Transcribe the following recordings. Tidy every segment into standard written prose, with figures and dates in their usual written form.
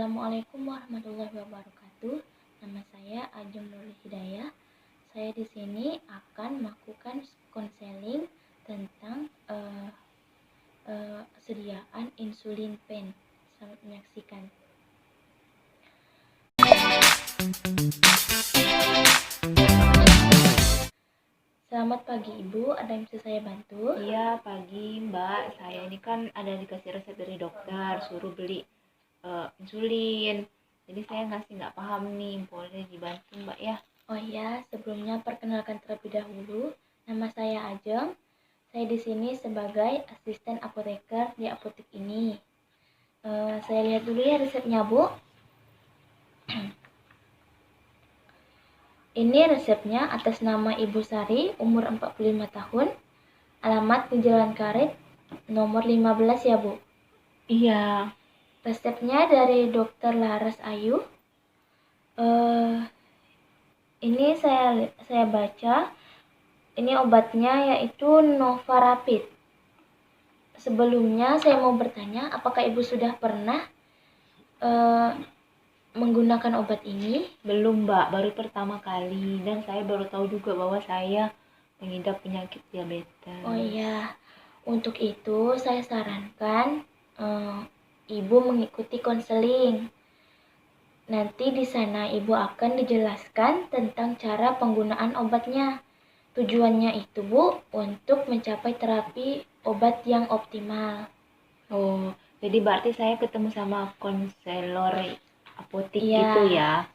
Assalamualaikum warahmatullahi wabarakatuh. Nama saya Ajeng Nurul Hidayah. Saya di sini akan melakukan konseling tentang sediaan insulin pen. Selamat menyaksikan. Selamat pagi Ibu, ada yang bisa saya bantu? Iya, pagi Mbak. Saya ini kan ada dikasih resep dari dokter, suruh beli insulin. Jadi saya nggak paham nih, boleh dibantu Mbak ya? Oh iya, sebelumnya perkenalkan terlebih dahulu. Nama saya Ajeng. Saya di sini sebagai asisten apoteker di apotek ini. Saya lihat dulu ya resepnya, Bu. Ini resepnya atas nama Ibu Sari, umur 45 tahun. Alamat di Jalan Karet, nomor 15 ya, Bu. Iya. Resepnya dari Dr. Laras Ayu. Ini saya baca. Ini obatnya yaitu Novarapid. Sebelumnya saya mau bertanya, apakah Ibu sudah pernah menggunakan obat ini? Belum Mbak, baru pertama kali. Dan saya baru tahu juga bahwa saya mengidap penyakit diabetes. Oh iya, untuk itu saya sarankan Ibu mengikuti konseling. Nanti di sana Ibu akan dijelaskan tentang cara penggunaan obatnya. Tujuannya itu, Bu, untuk mencapai terapi obat yang optimal. Oh, jadi berarti saya ketemu sama konselor apotik Iya. gitu ya?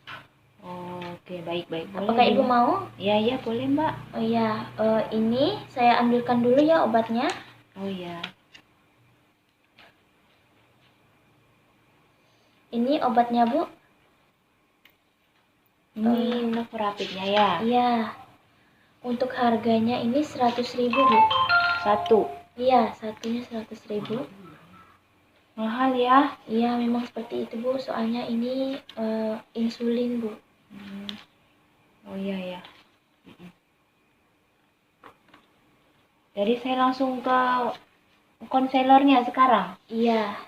Oh, oke, baik. Boleh. Apakah Ibu mau? Iya, boleh Mbak. Oh iya, ini saya ambilkan dulu ya obatnya. Oh iya. Ini obatnya, Bu. Ini Novarapidnya ya? Iya. Untuk harganya ini 100.000, Bu. Satu? Iya, satunya 100.000. Mahal ya? Iya, memang seperti itu, Bu. Soalnya ini insulin, Bu. Oh iya ya. Jadi saya langsung ke konselornya sekarang? Iya.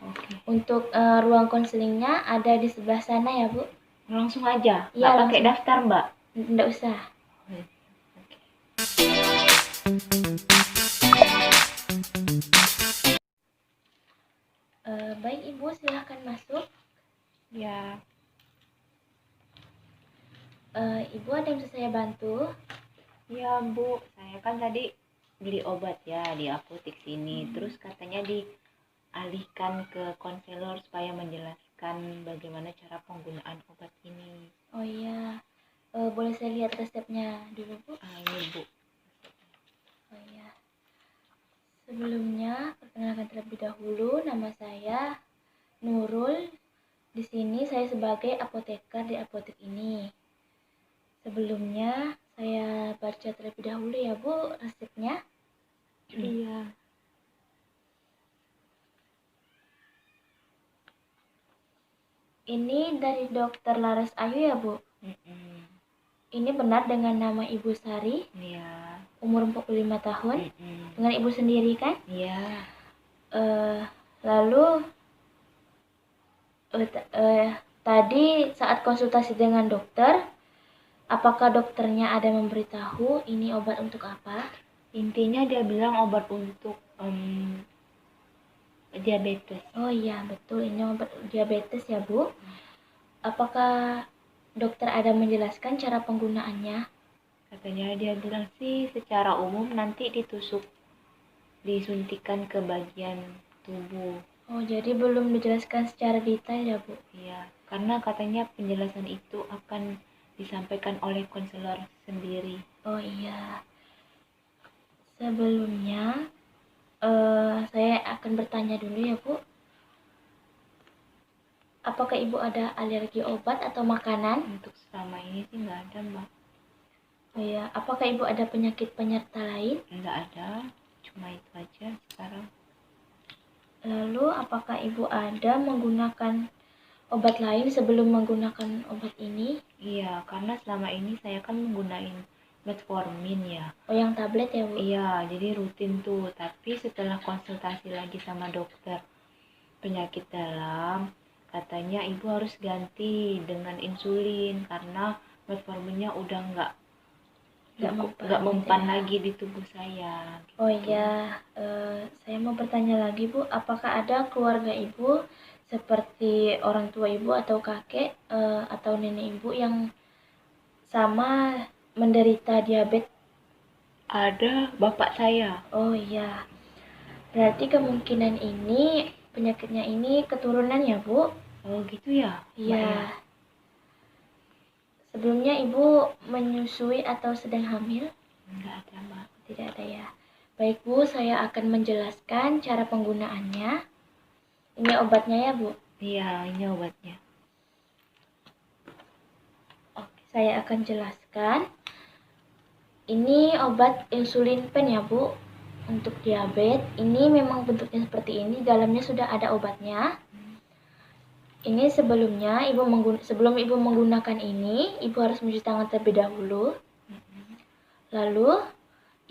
Oke. Untuk ruang konselingnya ada di sebelah sana ya, Bu. Langsung aja? Iya, Nggak pakai daftar Mbak? Nggak usah. Oke. Baik Ibu, silahkan masuk. Ya. Ibu ada yang bisa saya bantu? Ya Bu, saya kan tadi beli obat ya di apotek sini. Terus katanya dialihkan ke konselor supaya menjelaskan bagaimana cara penggunaan obat ini. Oh iya, boleh saya lihat resepnya dulu, Bu? Ini Bu. Oh iya. Sebelumnya, perkenalkan terlebih dahulu, nama saya Nurul. Di sini saya sebagai apoteker di apotek ini. Sebelumnya, saya baca terlebih dahulu ya, Bu, resepnya. Iya. Ini dari Dr. Laras Ayu ya, Bu? Ini benar dengan nama Ibu Sari? Iya. Umur 45 tahun? Dengan Ibu sendiri kan? Iya. Lalu tadi saat konsultasi dengan dokter, apakah dokternya ada memberitahu ini obat untuk apa? Intinya dia bilang obat untuk diabetes. Oh iya, betul, ini obat diabetes ya, Bu. Apakah dokter ada menjelaskan cara penggunaannya? Katanya dia bilang sih secara umum nanti disuntikan ke bagian tubuh. Oh, jadi belum dijelaskan secara detail ya, Bu? Iya, karena katanya penjelasan itu akan disampaikan oleh konselor sendiri. Oh iya. Sebelumnya, saya akan bertanya dulu ya, Bu. Apakah Ibu ada alergi obat atau makanan? Untuk selama ini sih nggak ada, Mbak. Oh iya, apakah Ibu ada penyakit penyerta lain? Nggak ada, cuma itu aja sekarang. Lalu, apakah Ibu ada menggunakan obat lain sebelum menggunakan obat ini? Iya, karena selama ini saya kan menggunakan metformin ya. Oh, yang tablet ya, Bu? Iya, jadi rutin tuh. Tapi setelah konsultasi lagi sama dokter penyakit dalam, katanya ibu harus ganti dengan insulin karena metforminnya udah nggak mempan lagi di tubuh saya. Oh iya, saya mau bertanya lagi Bu, apakah ada keluarga Ibu seperti orang tua Ibu atau kakek atau nenek Ibu yang sama menderita diabetes? Ada bapak saya. Oh iya, berarti kemungkinan ini penyakitnya ini keturunan ya Bu? Oh gitu ya? Iya. Sebelumnya Ibu menyusui atau sedang hamil? Enggak ada Mbak. Tidak ada ya. Baik Bu, saya akan menjelaskan cara penggunaannya. Ini obatnya ya Bu? Iya, ini obatnya. Oke, saya akan jelaskan. Ini obat insulin pen ya Bu. Untuk diabetes, ini memang bentuknya seperti ini. Dalamnya sudah ada obatnya. Ini sebelumnya sebelum Ibu menggunakan ini, Ibu harus mencuci tangan terlebih dahulu. Lalu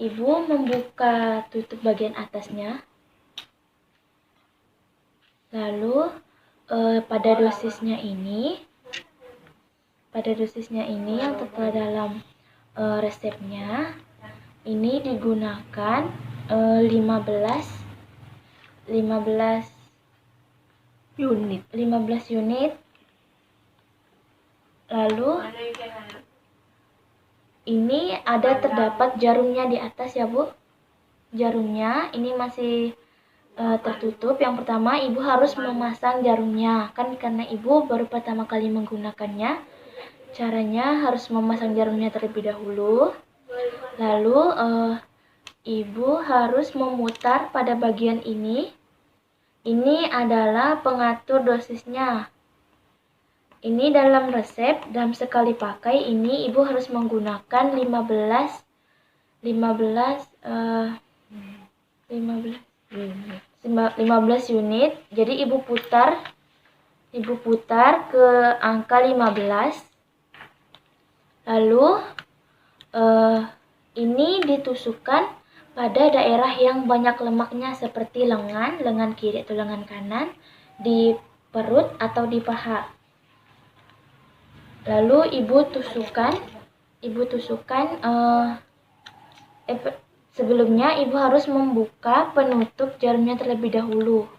Ibu membuka tutup bagian atasnya. Lalu pada dosisnya ini yang tertera dalam resepnya ini digunakan 15 unit. Lalu ini terdapat jarumnya di atas ya Bu. Jarumnya ini masih tertutup. Yang pertama Ibu harus memasang jarumnya, kan karena Ibu baru pertama kali menggunakannya. Caranya harus memasang jarumnya terlebih dahulu. Lalu Ibu harus memutar pada bagian ini. Ini adalah pengatur dosisnya. Ini dalam resep, dalam sekali pakai ini Ibu harus menggunakan 15 unit. Jadi Ibu putar ke angka 15. Lalu ini ditusukkan pada daerah yang banyak lemaknya seperti lengan kiri atau lengan kanan, di perut atau di paha. Lalu Ibu tusukkan sebelumnya Ibu harus membuka penutup jarumnya terlebih dahulu.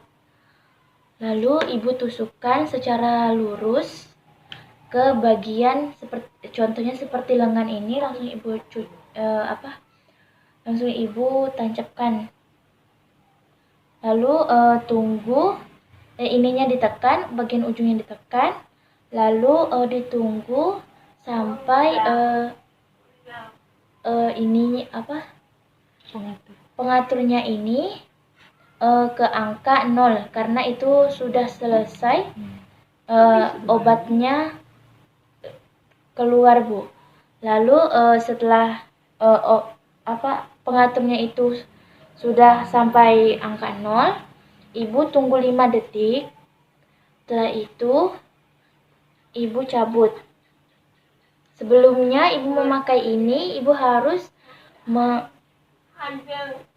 Lalu Ibu tusukkan secara lurus ke bagian contohnya seperti lengan ini, langsung Ibu tancapkan. Lalu tunggu ininya ditekan, bagian ujungnya ditekan. Lalu ditunggu sampai pengaturnya ini ke angka 0, karena itu sudah selesai obatnya keluar Bu. Lalu setelah pengaturnya itu sudah sampai angka 0, Ibu tunggu 5 detik. Setelah itu Ibu cabut. Sebelumnya Ibu memakai ini, Ibu harus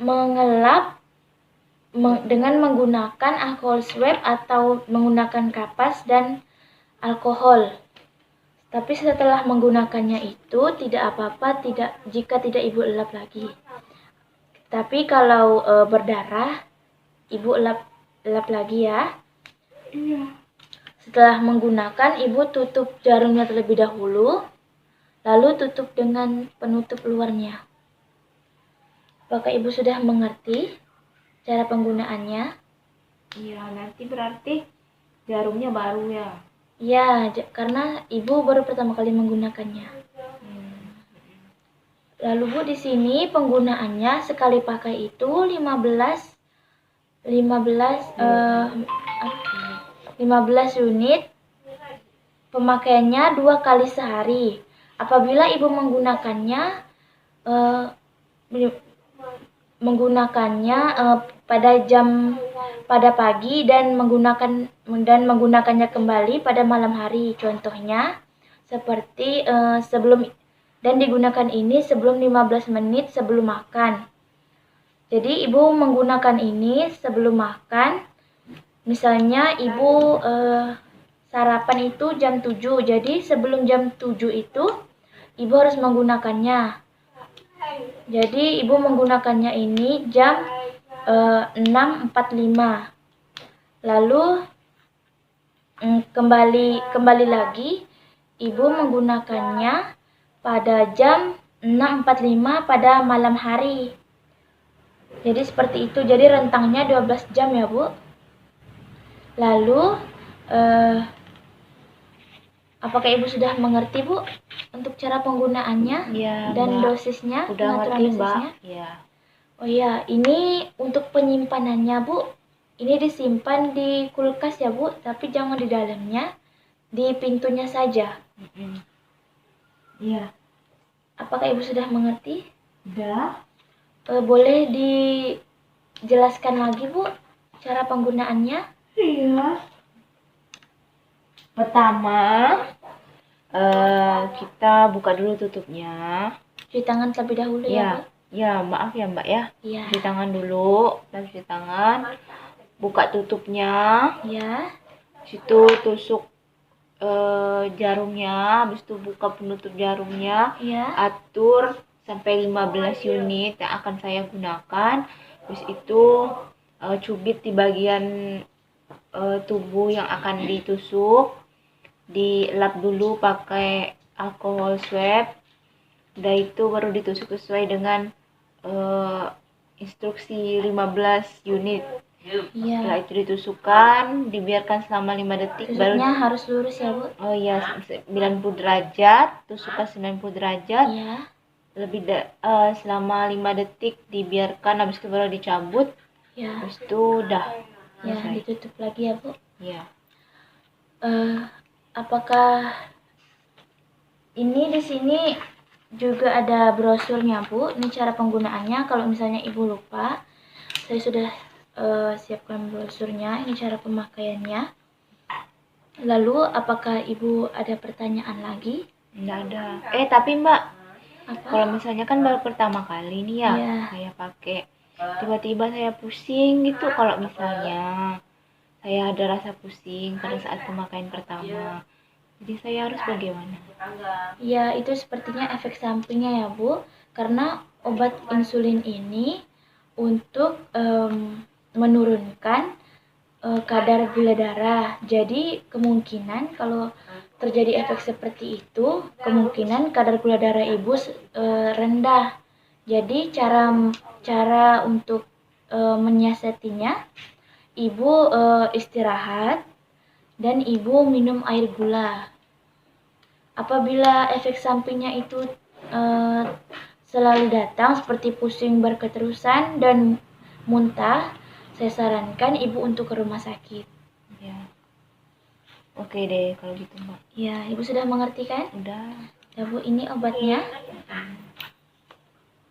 mengelap dengan menggunakan alkohol swab atau menggunakan kapas dan alkohol. Tapi setelah menggunakannya itu tidak apa-apa jika tidak Ibu elap lagi. Tapi kalau berdarah, Ibu elap lagi ya. Iya. Setelah menggunakan, Ibu tutup jarumnya terlebih dahulu, lalu tutup dengan penutup luarnya. Apakah Ibu sudah mengerti cara penggunaannya? Iya, nanti berarti jarumnya baru ya? Iya, karena Ibu baru pertama kali menggunakannya. Lalu Bu, di sini penggunaannya sekali pakai itu 15 unit. Pemakaiannya 2 kali sehari. Apabila Ibu menggunakannya pada pagi dan menggunakannya kembali pada malam hari. Contohnya seperti digunakan ini sebelum 15 menit sebelum makan. Jadi Ibu menggunakan ini sebelum makan. Misalnya Ibu sarapan itu jam 7. Jadi sebelum jam 7 itu Ibu harus menggunakannya. Jadi Ibu menggunakannya ini jam 6.45. Lalu kembali lagi Ibu menggunakannya pada jam 6.45 pada malam hari. Jadi seperti itu. Jadi rentangnya 12 jam ya, Bu. Lalu apakah Ibu sudah mengerti, Bu, untuk cara penggunaannya Ya, dan Mbak. dosisnya, Udah pengaturan ngerti, Mbak. dosisnya? Ya. Oh iya, ini untuk penyimpanannya, Bu. Ini disimpan di kulkas ya, Bu, tapi jangan di dalamnya, di pintunya saja. Iya. Apakah Ibu sudah mengerti? Udah. Boleh dijelaskan lagi, Bu, cara penggunaannya? Iya. Pertama, kita buka dulu tutupnya. Cuci tangan terlebih dahulu ya, Ya, Bu? ya, maaf ya, Mbak ya. Iya. Cuci tangan dulu, cuci tangan. Buka tutupnya. Ya. Situ tusuk jarumnya, habis itu buka penutup jarumnya. Ya. Atur sampai 15 unit yang akan saya gunakan. Habis itu cubit di bagian tubuh yang akan ditusuk, dilap dulu pakai alkohol swab. Udah itu baru ditusuk sesuai dengan instruksi 15 unit. Iya. Setelah itu ditusukkan, dibiarkan selama 5 detik. Tusuknya harus lurus ya, Bu? Oh iya, 90 derajat, tusukkan 90 derajat. Iya. Selama 5 detik dibiarkan, habis itu baru dicabut. Ya. Habis itu udah Ya, selesai. ditutup lagi ya, Bu. Iya. Apakah ini di sini juga ada brosurnya, Bu? Ini cara penggunaannya. Kalau misalnya Ibu lupa, saya sudah siapkan brosurnya. Ini cara pemakaiannya. Lalu, apakah Ibu ada pertanyaan lagi? Nggak ada. Tapi Mbak, Apa? kalau misalnya kan baru pertama kali nih ya, Iya. saya pakai, tiba-tiba saya pusing gitu. Kalau misalnya saya ada rasa pusing pada saat pemakaian pertama, jadi saya harus bagaimana? Ya, itu sepertinya efek sampingnya ya, Bu. Karena obat insulin ini untuk menurunkan kadar gula darah. Jadi kemungkinan kalau terjadi efek seperti itu, kemungkinan kadar gula darah Ibu rendah. Jadi cara untuk menyiasatinya, Ibu istirahat dan Ibu minum air gula. Apabila efek sampingnya itu selalu datang seperti pusing berketerusan dan muntah, saya sarankan Ibu untuk ke rumah sakit. Ya. Oke deh kalau gitu Mbak. Ya, Ibu sudah mengerti kan? Udah. Ya, Bu, ini obatnya.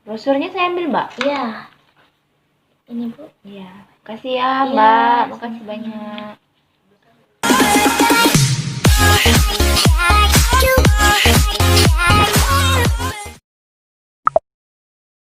Brosurnya saya ambil Mbak. Ya. Ini, Bu. Iya. Makasih ya Iya, Mbak. Makasih sama-sama. banyak.